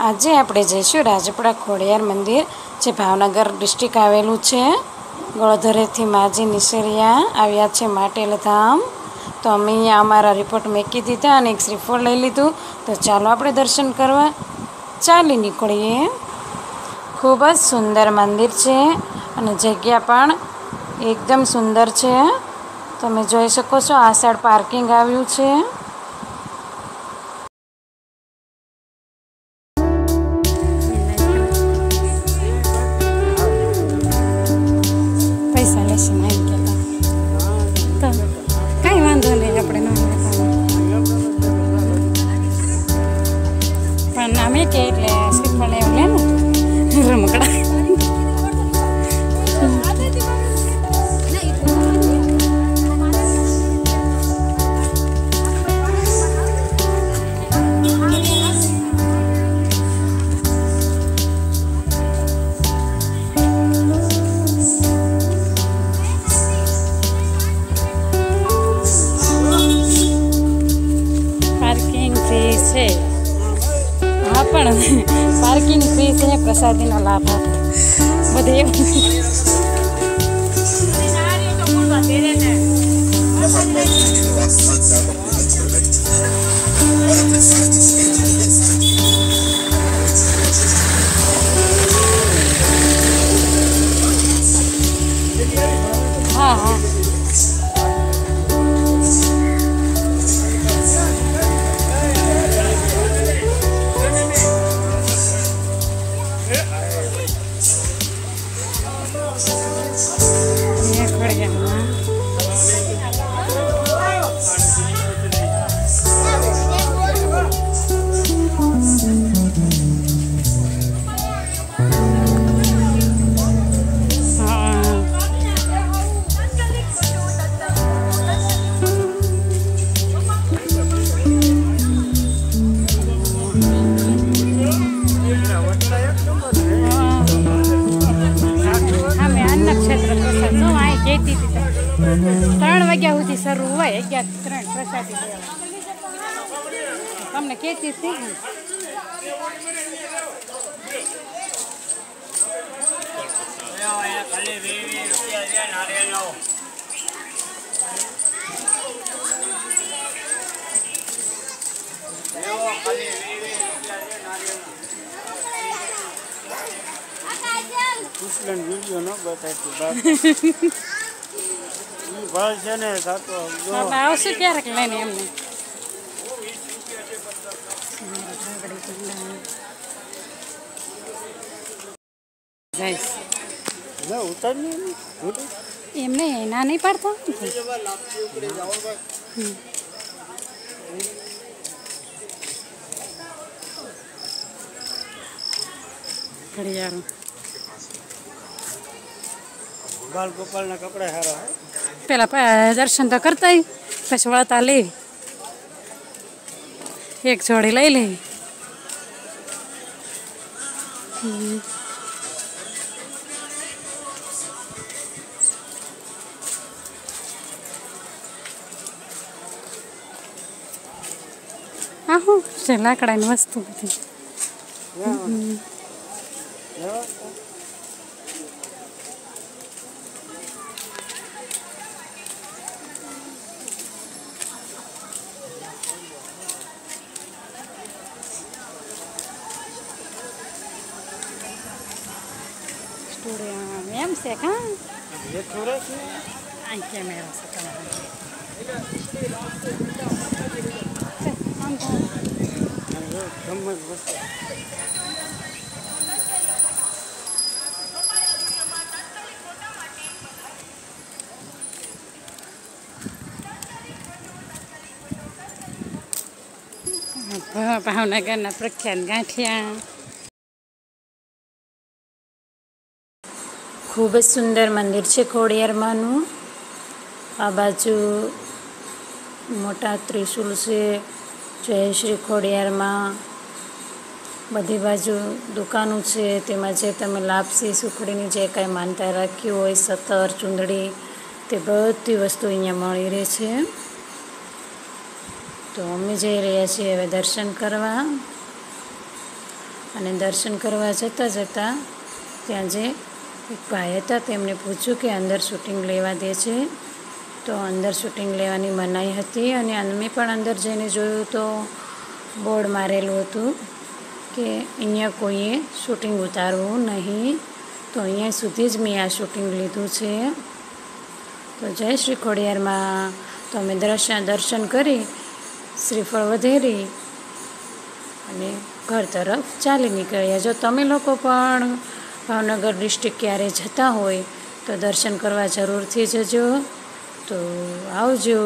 આજે આપણે જઈશું રાજપરા ખોડિયાર મંદિર, જે ભાવનગર ડિસ્ટ્રિક્ટ આવેલું છે. ગળધરેથી માજી નિસરિયા આવ્યા છે માટેલ ધામ. તો અમે અહીંયા અમારા રિપોર્ટ મૂકી દીધા અને એક શ્રીફળ લઈ લીધું. તો ચાલો આપણે દર્શન કરવા ચાલી નીકળીએ. ખૂબ જ સુંદર મંદિર છે અને જગ્યા પણ એકદમ સુંદર છે. તમે જોઈ શકો છો આ સાઈડ પાર્કિંગ આવ્યું છે. પૈસા લેશે ને એમ કહેતા તો કાંઈ વાંધો નહીં, આપણે ન પણ અમે કે એટલે શ્રીફળ એવું લે ને રમકડા. છે હા, પણ પાર્કિંગ ફ્રી છે, પ્રસાદીનો લાભ આપે બધે એવું. હા હા કહેતી હતી 3 વાગ્યા સુધી શરૂ હોય, 11-3 પ્રસાદી લેવા તમને કહેતી હતી. વિડીયો ન બતાવતી ભાઈ છે ને સાતો આવશું ક્યારેક લઈને એમને. એમને ના નહીં પાડતા ઘડિયાળો. બાલ ગોપાલના કપડા સારા હે. પેલા દર્શન તો કરતા પછી વળતા લેવી, એક જોડી લઈ લેવી. હા હું છે લાકડાની વસ્તુ બધી. એમ છે કા કેમેરા ભાવનગરના પ્રખ્યાત ગાંઠિયા. ખૂબ જ સુંદર મંદિર છે ખોડિયારમાંનું. આ બાજુ મોટા ત્રિશુલ છે, જય શ્રી ખોડિયારમાં. બધી બાજુ દુકાનો છે, તેમાં જે તમે લાપસી સુખડીની જે કાંઈ માનતા રાખ્યું હોય, સતર ચૂંદડી, તે બધી વસ્તુ અહીંયા મળી રહે છે. તો અમે જઈ રહ્યા છીએ હવે દર્શન કરવા. અને દર્શન કરવા જતાં ત્યાં જે એક ભાઈ હતા તેમને પૂછ્યું કે અંદર શૂટિંગ લેવા દે છે, તો અંદર શૂટિંગ લેવાની મનાઈ હતી. અને અમે પણ અંદર જઈને જોયું તો બોર્ડ મારેલું હતું કે અહીંયા કોઈએ શૂટિંગ ઉતારવું નહીં. તો અહીંયા સુધી જ મેં આ શૂટિંગ લીધું છે. તો જય શ્રી ખોડિયારમાં. તો અમે દર્શન કરી, શ્રીફળ વધેરી અને ઘર તરફ ચાલી નીકળ્યા. જો તમે લોકો પણ ભાવનગર ડિસ્ટ્રિક્ટ ક્યારે જતા હોય તો દર્શન કરવા જરૂરથી જજો. તો આવજો.